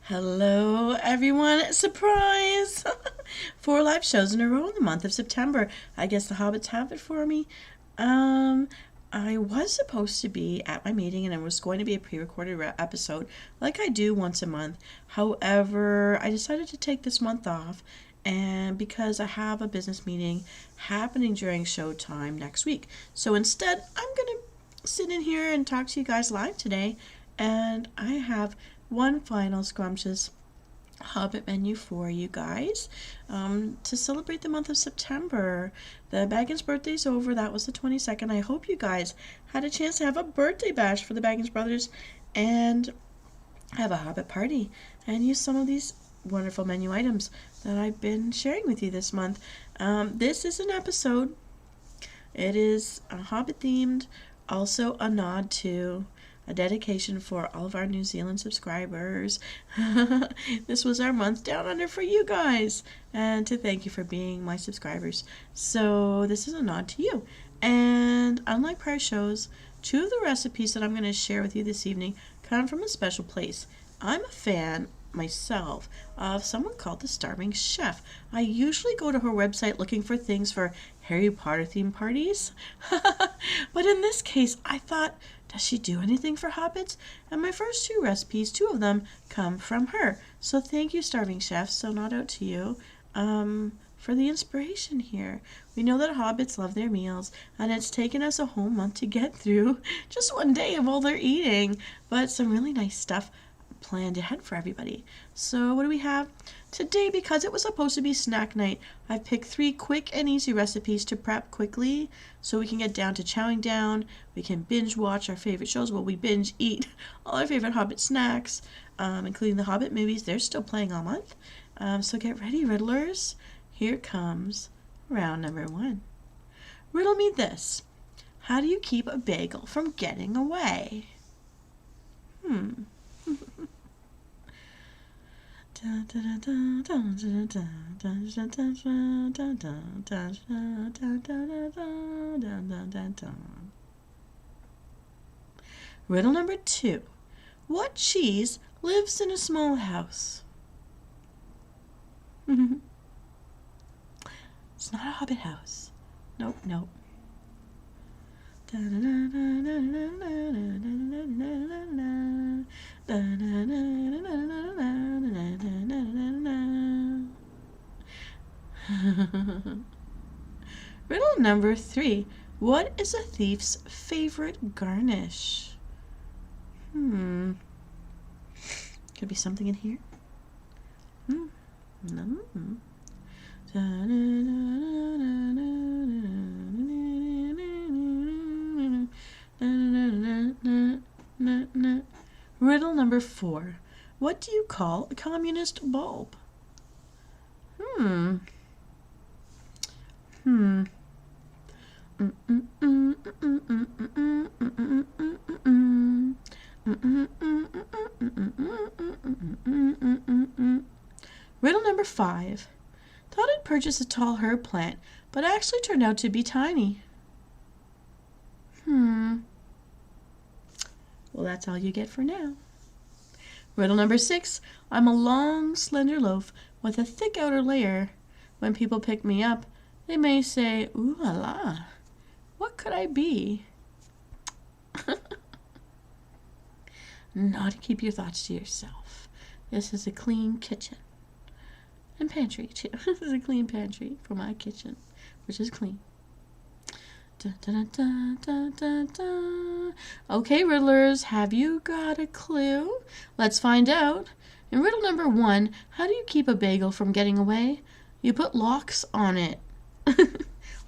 Hello, everyone. Surprise! 4 live shows in a row in the month of September. I guess the Hobbits have it for me. Um, I was supposed to be at my meeting and it was going to be a pre-recorded episode like I do once a month. However, I decided to take this month off and because I have a business meeting happening during showtime next week. So instead, I'm going to sit in here and talk to you guys live today, and I have one final scrumptious Hobbit menu for you guys to celebrate the month of September. The Baggins birthday's over. That was the 22nd. I hope you guys had a chance to have a birthday bash for the Baggins brothers and have a Hobbit party and use some of these wonderful menu items that I've been sharing with you this month. This is an episode. It is Hobbit themed, also a nod to a dedication for all of our New Zealand subscribers. This was our month down under for you guys, and to thank you for being my subscribers. So this is a nod to you. And unlike prior shows, 2 of the recipes that I'm going to share with you this evening come from a special place. I'm a fan myself of someone called the Starving Chef. I usually go to her website looking for things for Harry Potter themed parties. But in this case, I thought, does she do anything for Hobbits? And my first 2 recipes, 2 of them, come from her. So thank you, Starving Chef. So nod out to you for the inspiration here. We know that Hobbits love their meals, and it's taken us a whole month to get through just one day of all their eating. But some really nice stuff planned ahead for everybody. So what do we have today? Because it was supposed to be snack night, I've picked 3 quick and easy recipes to prep quickly so we can get down to chowing down. We can binge watch our favorite shows. Well, we binge eat all our favorite Hobbit snacks, including the Hobbit movies. They're still playing all month. So get ready, Riddlers. Here comes round number 1. Riddle me this. How do you keep a bagel from getting away? Riddle number 2. What cheese lives in a small house? It's not a Hobbit house. Nope, nope. Riddle number 3. What is a thief's favorite garnish? Could be something in here. No. Riddle number 4. What do you call a communist bulb? Riddle number 5. Thought I'd purchase a tall herb plant, but actually turned out to be tiny. Well, that's all you get for now. Riddle number 6. I'm a long, slender loaf with a thick outer layer. When people pick me up, they may say, ooh la la, what could I be? Not to keep your thoughts to yourself. This is a clean kitchen. And pantry, too. This is a clean pantry for my kitchen, which is clean. Da, da, da, da, da, da. Okay, Riddlers, have you got a clue? Let's find out. In riddle number 1, how do you keep a bagel from getting away? You put locks on it.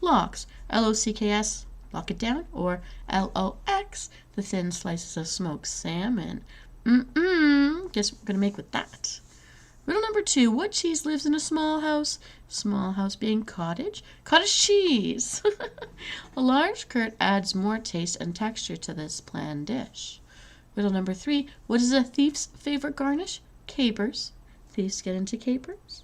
Locks, L-O-C-K-S, lock it down, or L-O-X, the thin slices of smoked salmon. Guess what we're going to make with that. Riddle number 2, what cheese lives in a small house? Small house being cottage. Cottage cheese. A large curd adds more taste and texture to this bland dish. Riddle number 3, what is a thief's favorite garnish? Capers. Thieves get into capers.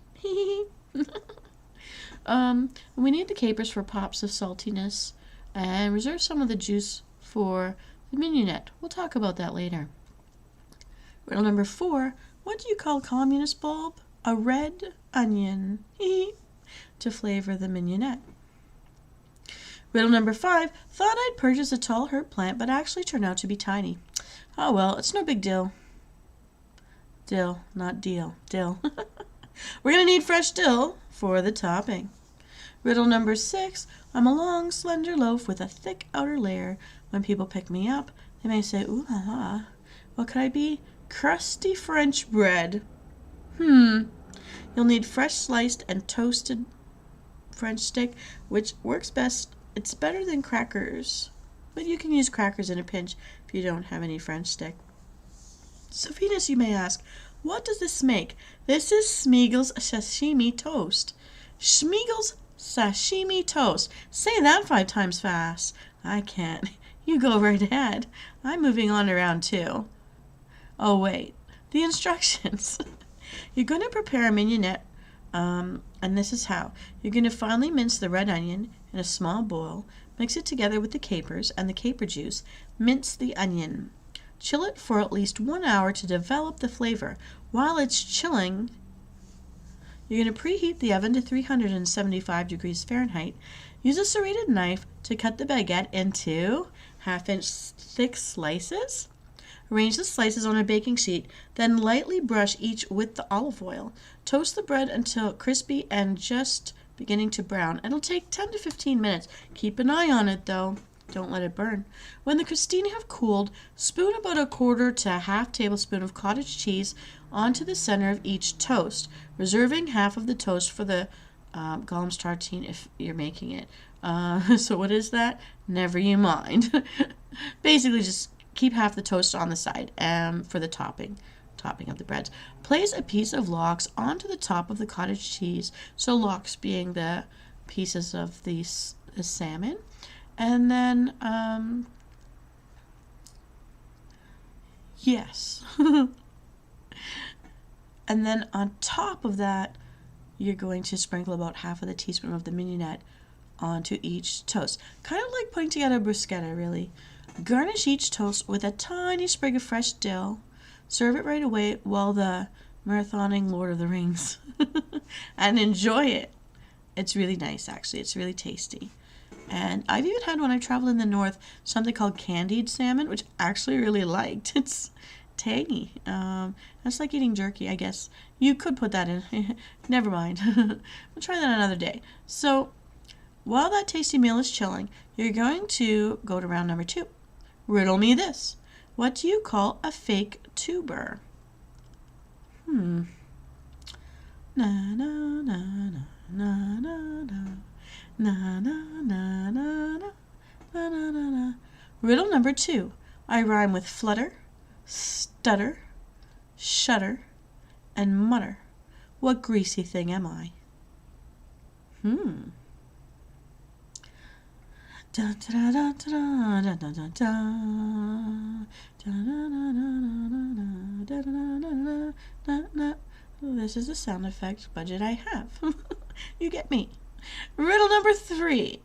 We need the capers for pops of saltiness and reserve some of the juice for the mignonette. We'll talk about that later. Riddle number 4. What do you call communist bulb? A red onion. To flavor the mignonette. Riddle number 5. Thought I'd purchase a tall herb plant, but actually turned out to be tiny. Oh well, it's no big deal. Dill, not deal. Dill. We're going to need fresh dill for the topping. Riddle number 6. I'm a long, slender loaf with a thick outer layer. When people pick me up, they may say, ooh la la. What could I be? Crusty French bread. You'll need fresh sliced and toasted French stick, which works best. It's better than crackers, but you can use crackers in a pinch if you don't have any French stick. So Venus, you may ask, what does this make? This is Schmiegel's sashimi toast. Schmiegel's sashimi toast. Say that 5 times fast. I can't. You go right ahead. I'm moving on to round 2. Oh wait, the instructions. You're going to prepare a mignonette, and this is how. You're going to finely mince the red onion in a small bowl, mix it together with the capers and the caper juice, mince the onion. Chill it for at least 1 hour to develop the flavor. While it's chilling, you're going to preheat the oven to 375 degrees Fahrenheit. Use a serrated knife to cut the baguette into 1/2-inch thick slices. Arrange the slices on a baking sheet, then lightly brush each with the olive oil. Toast the bread until crispy and just beginning to brown. It'll take 10 to 15 minutes. Keep an eye on it though. Don't let it burn. When the crostini have cooled, spoon about 1/4 to 1/2 tablespoon of cottage cheese onto the center of each toast, reserving half of the toast for the Gollum's tartine if you're making it. So what is that? Never you mind. Basically just keep half the toast on the side for the topping of the breads. Place a piece of lox onto the top of the cottage cheese, so lox being the pieces of the salmon. And then, yes. And then on top of that, you're going to sprinkle about 1/2 of the teaspoon of the mignonette onto each toast. Kind of like putting together a bruschetta, really. Garnish each toast with a tiny sprig of fresh dill. Serve it right away while the marathoning Lord of the Rings. And enjoy it. It's really nice, actually. It's really tasty. And I've even had, when I traveled in the north, something called candied salmon, which I actually really liked. It's tangy. It's like eating jerky, I guess. You could put that in. Never mind. We'll try that another day. So while that tasty meal is chilling, you're going to go to round number 2. Riddle me this. What do you call a fake tuber? Na na na na na na na. Na na na na na na na na. Riddle number 2. I rhyme with flutter, stutter, shudder, and mutter. What greasy thing am I? This is the sound effect budget I have. You get me. Riddle number 3.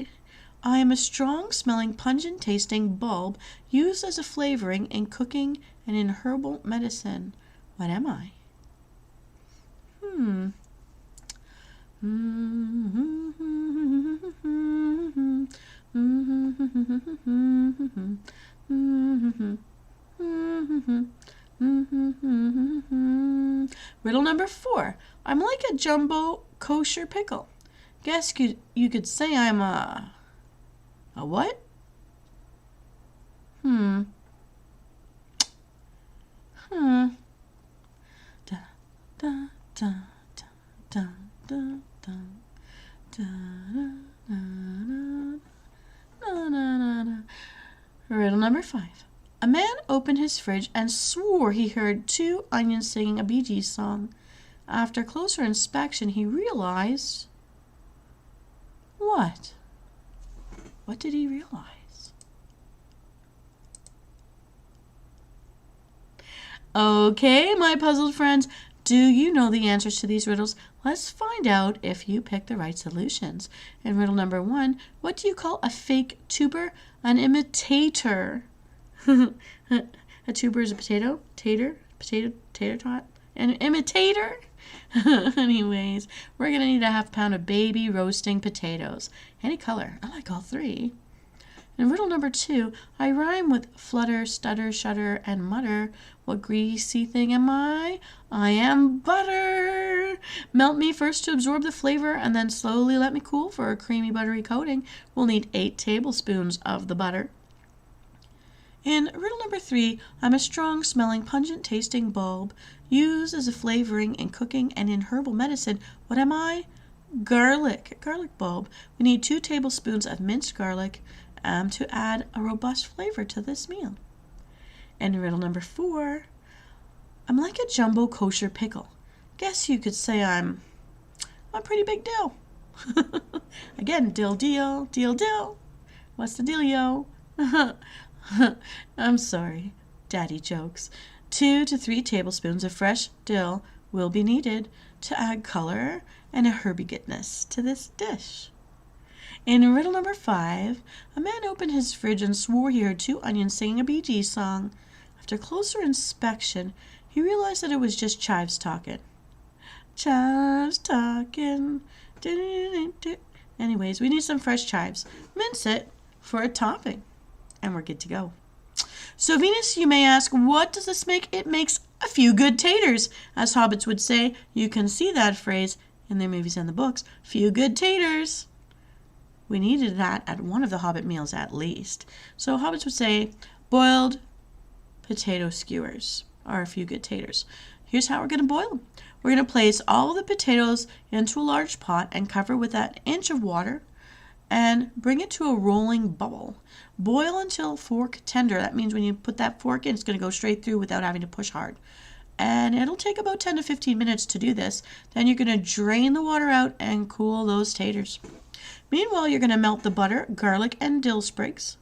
I am a strong-smelling, pungent-tasting bulb used as a flavoring in cooking and in herbal medicine. What am I? Riddle number 4. I'm like a jumbo kosher pickle. Guess you could say I'm a what? Da da da da da da da da. Riddle number 5. A man opened his fridge and swore he heard 2 onions singing a Bee Gees song. After closer inspection, he realized... What? What did he realize? Okay, my puzzled friends, do you know the answers to these riddles? Let's find out if you pick the right solutions. In riddle number 1, what do you call a fake tuber? An imitator. A tuber is a potato? Tater? tater tot, an imitator. Anyways, we're going to need a half pound of baby roasting potatoes. Any color. I like all three. In riddle number 2, I rhyme with flutter, stutter, shudder, and mutter. What greasy thing am I? I am butter. Melt me first to absorb the flavor and then slowly let me cool for a creamy buttery coating. We'll need 8 tablespoons of the butter. In riddle number 3, I'm a strong smelling, pungent tasting bulb used as a flavoring in cooking and in herbal medicine. What am I? Garlic bulb. We need 2 tablespoons of minced garlic to add a robust flavor to this meal. And riddle number 4, I'm like a jumbo kosher pickle. Guess you could say I'm a pretty big dill. Again, dill, deal, deal, dill. What's the dealio? I'm sorry, daddy jokes. 2 to 3 tablespoons of fresh dill will be needed to add color and a herby goodness to this dish. In riddle number 5, a man opened his fridge and swore he heard 2 onions singing a Bee Gees song. After closer inspection, he realized that it was just chives talking. Chives talking. Anyways, we need some fresh chives. Mince it for a topping, and we're good to go. So Venus, you may ask, what does this make? It makes a few good taters. As hobbits would say, you can see that phrase in their movies and the books. Few good taters. We needed that at one of the Hobbit meals at least. So hobbits would say, boiled potato skewers are a few good taters. Here's how we're going to boil them. We're going to place all the potatoes into a large pot and cover with an inch of water and bring it to a rolling bubble. Boil until fork tender. That means when you put that fork in, it's going to go straight through without having to push hard. And it'll take about 10 to 15 minutes to do this. Then you're going to drain the water out and cool those taters. Meanwhile, you're going to melt the butter, garlic, and dill sprigs.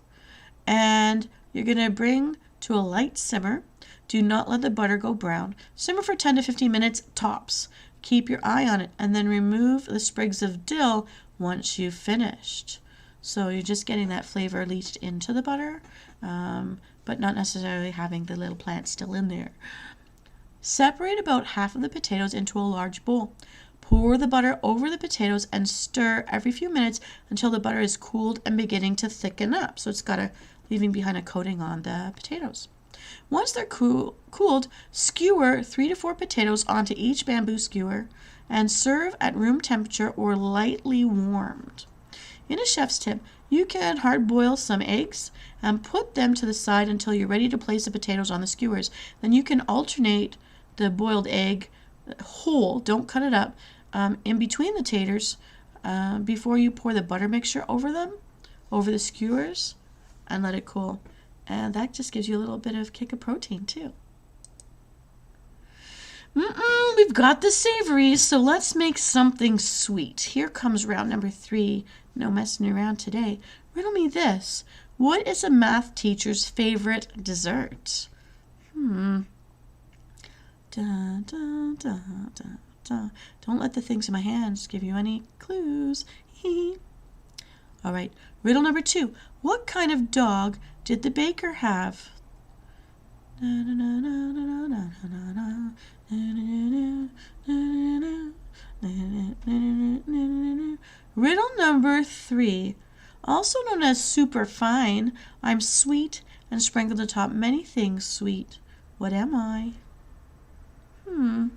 And you're going to bring to a light simmer. Do not let the butter go brown. Simmer for 10 to 15 minutes tops. Keep your eye on it and then remove the sprigs of dill once you've finished. So you're just getting that flavor leached into the butter, but not necessarily having the little plant still in there. Separate about half of the potatoes into a large bowl. Pour the butter over the potatoes and stir every few minutes until the butter is cooled and beginning to thicken up. So it's leaving behind a coating on the potatoes. Once they're cooled, skewer 3 to 4 potatoes onto each bamboo skewer and serve at room temperature or lightly warmed. In a chef's tip, you can hard boil some eggs and put them to the side until you're ready to place the potatoes on the skewers. Then you can alternate the boiled egg whole, don't cut it up, in between the taters before you pour the butter mixture over them, over the skewers, and let it cool. And that just gives you a little bit of kick of protein too. We've got the savories, so let's make something sweet. Here comes round number 3. No messing around today. Riddle me this. What is a math teacher's favorite dessert? Da, da, da, da, da. Don't let the things in my hands give you any clues. All right, riddle number 2. What kind of dog did the baker have? Riddle number 3. Also known as super fine, I'm sweet and sprinkled atop many things sweet. What am I? I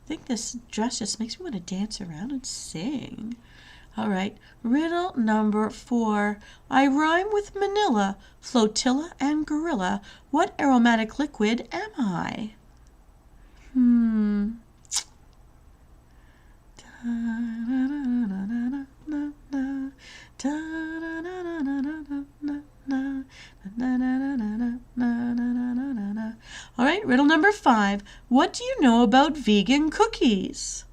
think this dress just makes me want to dance around and sing. All right, riddle number 4. I rhyme with Manila, flotilla, and gorilla. What aromatic liquid am I? All right, riddle number 5. What do you know about vegan cookies?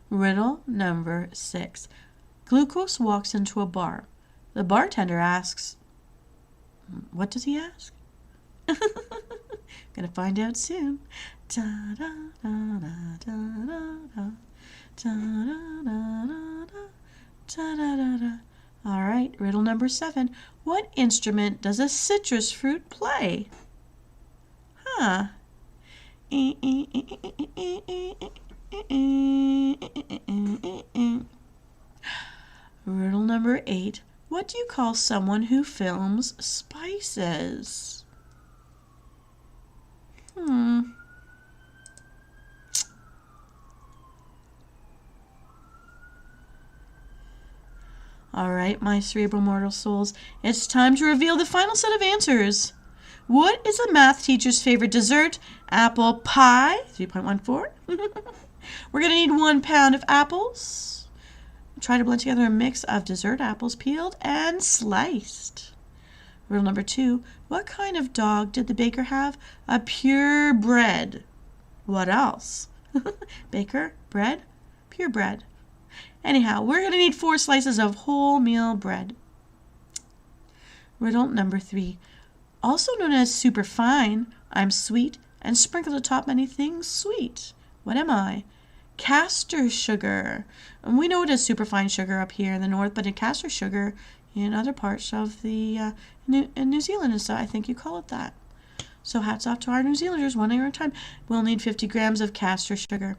Riddle number 6. Glucose walks into a bar. The bartender asks, what does he ask? Gonna find out soon. Da, da, da, da, da, da, da, da, da, da, da, da, da, da. All right, riddle number 7. What instrument does a citrus fruit play? Huh. Riddle number 8. What do you call someone who films spices? All right, my cerebral mortal souls, it's time to reveal the final set of answers. What is a math teacher's favorite dessert? Apple pie, 3.14. We're going to need 1 pound of apples. Try to blend together a mix of dessert apples peeled and sliced. Riddle number 2. What kind of dog did the baker have? A purebred. What else? Baker, bread, purebred. Anyhow, we're going to need 4 slices of wholemeal bread. Riddle number 3. Also known as superfine, I'm sweet and sprinkle atop many things sweet. What am I? Castor sugar. And we know it as superfine sugar up here in the north, but in castor sugar in other parts of the New Zealand and stuff, I think you call it that. So hats off to our New Zealanders, one at a time. We'll need 50 grams of castor sugar.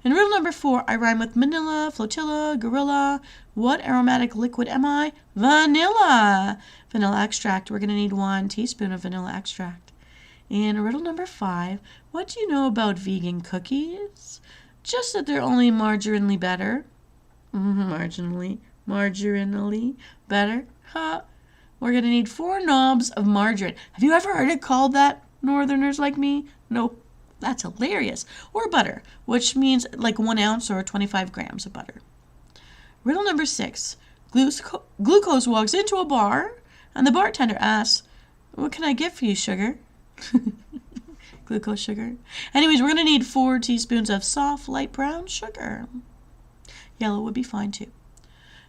In riddle number 4, I rhyme with manila, flotilla, gorilla. What aromatic liquid am I? Vanilla. Vanilla extract. We're going to need 1 teaspoon of vanilla extract. And riddle number 5, what do you know about vegan cookies? Just that they're only marginally better. Marginally better. Ha. We're going to need 4 knobs of margarine. Have you ever heard it called that, northerners like me? Nope. That's hilarious. Or butter, which means like 1 ounce or 25 grams of butter. Riddle number 6. Glucose walks into a bar, and the bartender asks, what can I get for you, sugar? Glucose sugar. Anyways, we're going to need 4 teaspoons of soft, light brown sugar. Yellow would be fine too.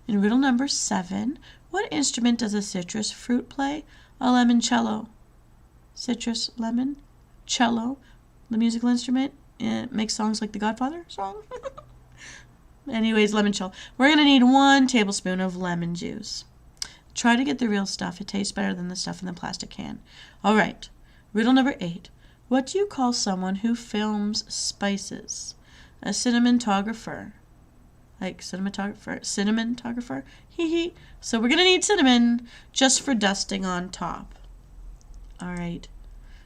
In riddle number 7, what instrument does a citrus fruit play? A limoncello. Citrus, lemon, cello. The musical instrument. It makes songs like the Godfather song. Anyways, limoncello. We're going to need 1 tablespoon of lemon juice. Try to get the real stuff. It tastes better than the stuff in the plastic can. All right. Riddle number 8. What do you call someone who films spices? A cinematographer. Like cinematographer. Hee hee. So we're going to need cinnamon just for dusting on top. All right.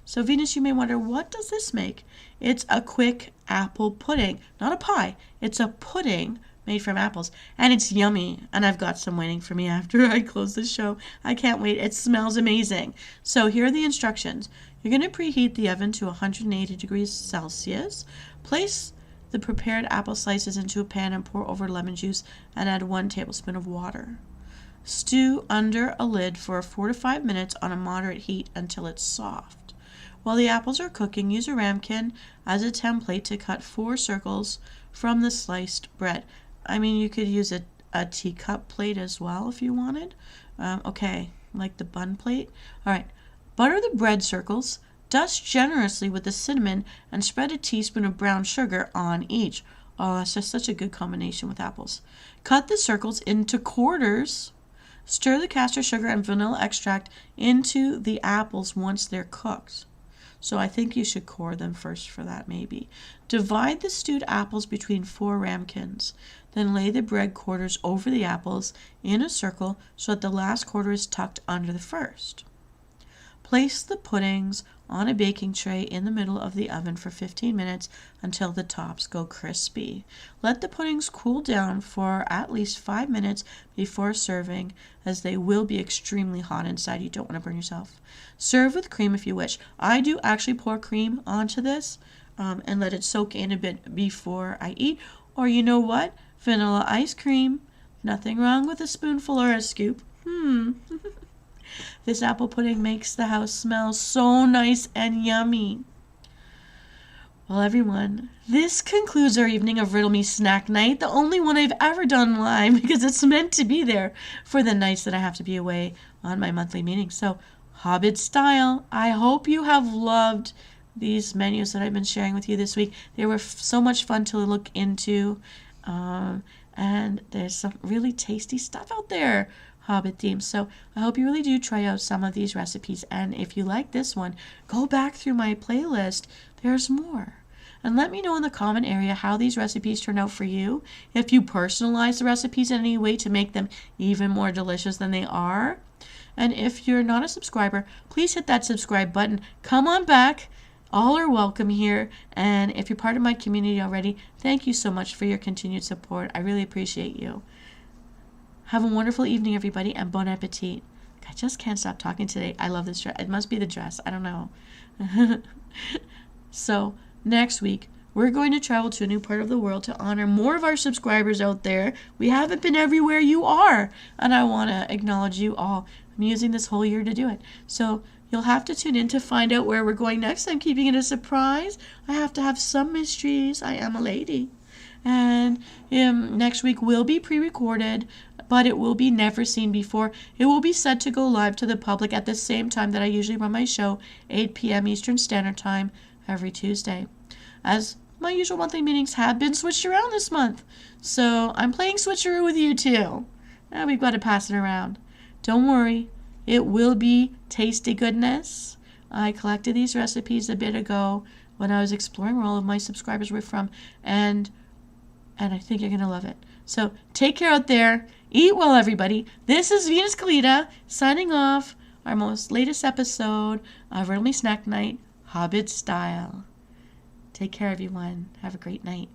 So Venus, you may wonder, what does this make? It's a quick apple pudding. Not a pie. It's a pudding made from apples. And it's yummy. And I've got some waiting for me after I close this show. I can't wait. It smells amazing. So here are the instructions. You're going to preheat the oven to 180 degrees Celsius. Place the prepared apple slices into a pan and pour over lemon juice and add 1 tablespoon of water. Stew under a lid for 4 to 5 minutes on a moderate heat until it's soft. While the apples are cooking, use a ramekin as a template to cut 4 circles from the sliced bread. I mean, you could use a teacup plate as well if you wanted. Okay, like the bun plate. All right, butter the bread circles, dust generously with the cinnamon, and spread a teaspoon of brown sugar on each. Oh, that's just such a good combination with apples. Cut the circles into quarters. Stir the castor sugar and vanilla extract into the apples once they're cooked. So I think you should core them first for that, maybe. Divide the stewed apples between 4 ramekins. Then lay the bread quarters over the apples in a circle so that the last quarter is tucked under the first. Place the puddings on a baking tray in the middle of the oven for 15 minutes until the tops go crispy. Let the puddings cool down for at least 5 minutes before serving, as they will be extremely hot inside. You don't want to burn yourself. Serve with cream if you wish. I do actually pour cream onto this and let it soak in a bit before I eat. Or you know what? Vanilla ice cream. Nothing wrong with a spoonful or a scoop. This apple pudding makes the house smell so nice and yummy. Well, everyone, this concludes our evening of Riddle Me Snack Night, the only one I've ever done live because it's meant to be there for the nights that I have to be away on my monthly meetings. So Hobbit style. I hope you have loved these menus that I've been sharing with you this week. They were so much fun to look into. And there's some really tasty stuff out there, Hobbit themed. So I hope you really do try out some of these recipes. And if you like this one, go back through my playlist. There's more. And let me know in the comment area how these recipes turn out for you. If you personalize the recipes in any way to make them even more delicious than they are. And if you're not a subscriber, please hit that subscribe button. Come on back. All are welcome here. And if you're part of my community already, thank you so much for your continued support. I really appreciate you. Have a wonderful evening, everybody, and bon appetit. I just can't stop talking today. I love this dress. It must be the dress. I don't know. So, next week, we're going to travel to a new part of the world to honor more of our subscribers out there. We haven't been everywhere you are, and I want to acknowledge you all. I'm using this whole year to do it. So you'll have to tune in to find out where we're going next. I'm keeping it a surprise. I have to have some mysteries. I am a lady. And next week will be pre-recorded, but it will be never seen before. It will be set to go live to the public at the same time that I usually run my show, 8 p.m. Eastern Standard Time, every Tuesday. As my usual monthly meetings have been switched around this month. So I'm playing switcheroo with you too. And we've got to pass it around. Don't worry, it will be tasty goodness. I collected these recipes a bit ago when I was exploring where all of my subscribers were from, and I think you're going to love it. So take care out there. Eat well, everybody. This is Venus Kalita signing off our most latest episode of Riddle Me Snack Night, Hobbit style. Take care, everyone. Have a great night.